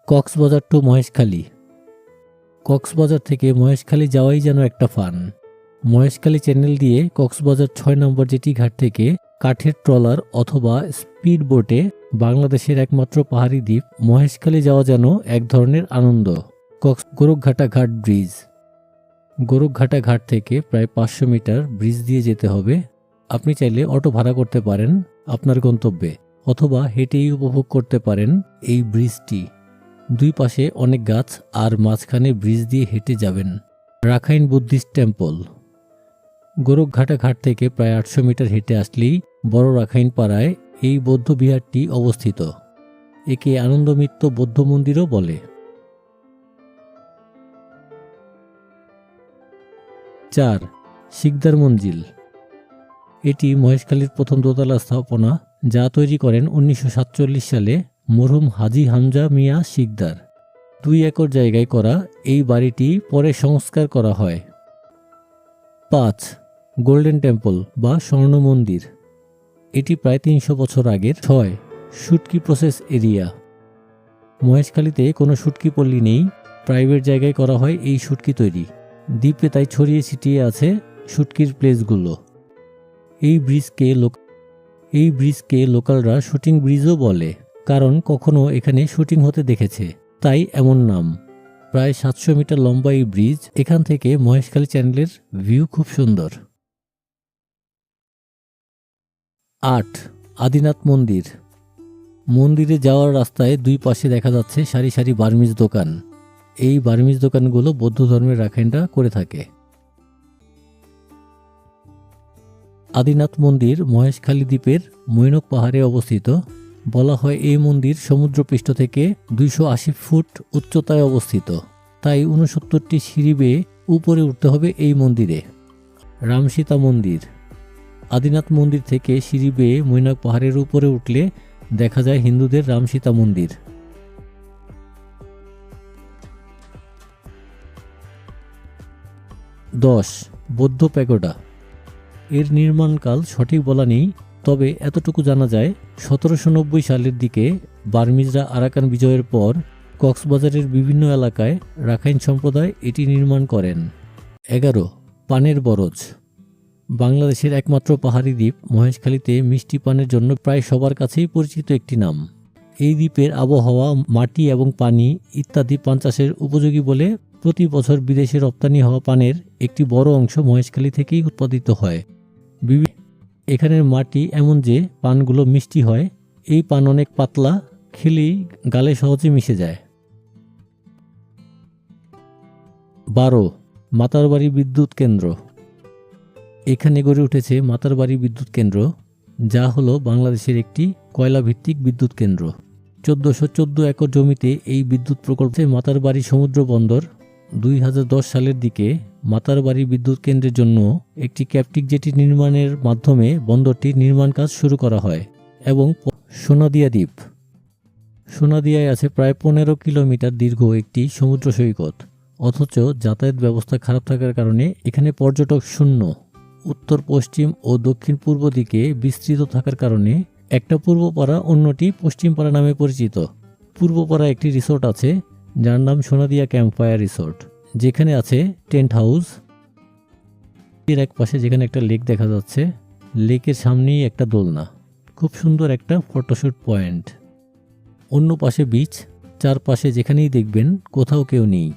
Cox's Bazar two Maheshkhali. Cox's Bazar থেকে মহেশখালী যাওয়াই যেন একটা ফান। মহেশখালী চ্যানেল দিয়ে কক্সবাজার ৬ নম্বর জেটি ঘাট থেকে কাঠের ট্রলার অথবা স্পিড বোটে বাংলাদেশের একমাত্র পাহাড়ি দ্বীপ মহেশখালী যাওয়া যেন এক ধরনের আনন্দ। গোরখঘাটা ঘাট ব্রিজ। গোরখঘাটা ঘাট থেকে প্রায় ৫০০ মিটার ব্রিজ দিয়ে যেতে হবে। আপনি চাইলে অটো ভাড়া করতে পারেন আপনার গন্তব্যে, অথবা হেঁটেই উপভোগ করতে পারেন এই ব্রিজটি। দুই পাশে অনেক গাছ আর মাঝখানে ব্রিজ দিয়ে হেঁটে যাবেন। Rakhine Buddhist temple. গোরখঘাটা ঘাট থেকে প্রায় ৮০০ মিটার হেঁটে আসলেই বড় রাখাইন পাড়ায় এই বৌদ্ধ বিহারটি অবস্থিত। একে আনন্দমিত্র বৌদ্ধ মন্দিরও বলে। ৪. শিকদার মঞ্জিল। এটি মহেশখালীর প্রথম দোতলা স্থাপনা, যা তৈরি করেন ১৯৪৭ সালে মরহুম হাজী হামজা মিয়া শিকদার। ২ একর জায়গায় করা এই বাড়িটি পরে সংস্কার করা হয়। ৫. গোল্ডেন টেম্পল বা স্বর্ণ মন্দির। এটি প্রায় ৩০০ বছর আগের। ৬. শুটকি প্রসেস এরিয়া। মহেশখালীতে কোনো শুটকি পল্লী নেই, প্রাইভেট জায়গায় করা হয় এই শুটকি তৈরি। দ্বীপে তাই ছড়িয়ে ছিটিয়ে আছে শুটকির প্লেসগুলো। এই ব্রিজকে লোকালরা শুটিং ব্রিজও বলে, কারণ কখনো এখানে শুটিং হতে দেখেছে, তাই এমন নাম। প্রায় ৭০০ মিটার লম্বা এই ব্রিজ। এখান থেকে মহেশখালী চ্যানেলের ভিউ খুব সুন্দর। ৮. আদিনাথ মন্দির। মন্দিরে যাওয়ার রাস্তায় দুই পাশে দেখা যাচ্ছে সারি সারি বার্মিজ দোকান। এই বার্মিজ দোকানগুলো বৌদ্ধ ধর্মের রাখাইনরা করে থাকে। আদিনাথ মন্দির মহেশখালী দ্বীপের মৈনক পাহাড়ে অবস্থিত। বলা হয় এই মন্দির সমুদ্রপৃষ্ঠ থেকে ২৮০ ফুট উচ্চতায় অবস্থিত, তাই ৬৯টি সিঁড়ি বেয়ে উপরে উঠতে হবে এই মন্দিরে। রামসীতা মন্দির। আদিনাথ মন্দির থেকে সিঁড়ি বেয়ে মৈনক পাহাড়ের উপরে উঠলে দেখা যায় হিন্দুদের রামসীতা মন্দির। ১০. বৌদ্ধ প্যাগোডা। এর নির্মাণকাল সঠিক বলা নেই, তবে এতটুকু জানা যায় ১৭৯০ সালের দিকে বার্মিজরা আরাকান বিজয়ের পর কক্সবাজারের বিভিন্ন এলাকায় রাখাইন সম্প্রদায় এটি নির্মাণ করেন। ১১. পানের বরজ। বাংলাদেশের একমাত্র পাহাড়ি দ্বীপ মহেশখালীতে মিষ্টি পানের জন্য প্রায় সবার কাছেই পরিচিত একটি নাম। এই দ্বীপের আবহাওয়া, মাটি এবং পানি ইত্যাদি পান চাষের উপযোগী বলে প্রতি বছর বিদেশে রপ্তানি হওয়া পানের একটি বড় অংশ মহেশখালী থেকেই উৎপাদিত হয়। এখানের মাটি এমন যে পানগুলো মিষ্টি হয়। এই পান অনেক পাতলা, খেলেই গালে সহজে মিশে যায়। ১২. মাতারবাড়ি বিদ্যুৎ কেন্দ্র। এখানে গড়ে উঠেছে মাতারবাড়ি বিদ্যুৎ কেন্দ্র, যা হলো বাংলাদেশের একটি কয়লাভিত্তিক বিদ্যুৎ কেন্দ্র। ১৪১৪ একর জমিতে এই বিদ্যুৎ প্রকল্পে মাতারবাড়ি সমুদ্র বন্দর। ২০১০ সালের দিকে মাতারবাড়ি বিদ্যুৎ কেন্দ্রের জন্য একটি ক্যাপটিক জেটি নির্মাণের মাধ্যমে বন্দরটির নির্মাণ কাজ শুরু করা হয়। এবং সোনাদিয়া দ্বীপ। সোনাদিয়ায় আছে প্রায় ১৫ কিলোমিটার দীর্ঘ একটি সমুদ্র সৈকত, অথচ যাতায়াত ব্যবস্থা খারাপ থাকার কারণে এখানে পর্যটক শূন্য। উত্তর পশ্চিম ও দক্ষিণ পূর্ব দিকে বিস্তৃত থাকার কারণে একটা পূর্বপাড়া অন্যটি পশ্চিমপাড়া নামে পরিচিত। পূর্বপাড়া একটি রিসোর্ট আছে, যার নাম সোনাদিয়া ক্যাম্পফায়ার রিসোর্ট, যেখানে আছে টেন্ট হাউস। এর এক পাশে যেখানে একটা লেক দেখা যাচ্ছে, লেকের সামনেই একটা দোলনা, খুব সুন্দর একটা ফটোশুট পয়েন্ট। অন্য পাশে বিচ, চারপাশে যেখানেই দেখবেন কোথাও কেউ নেই।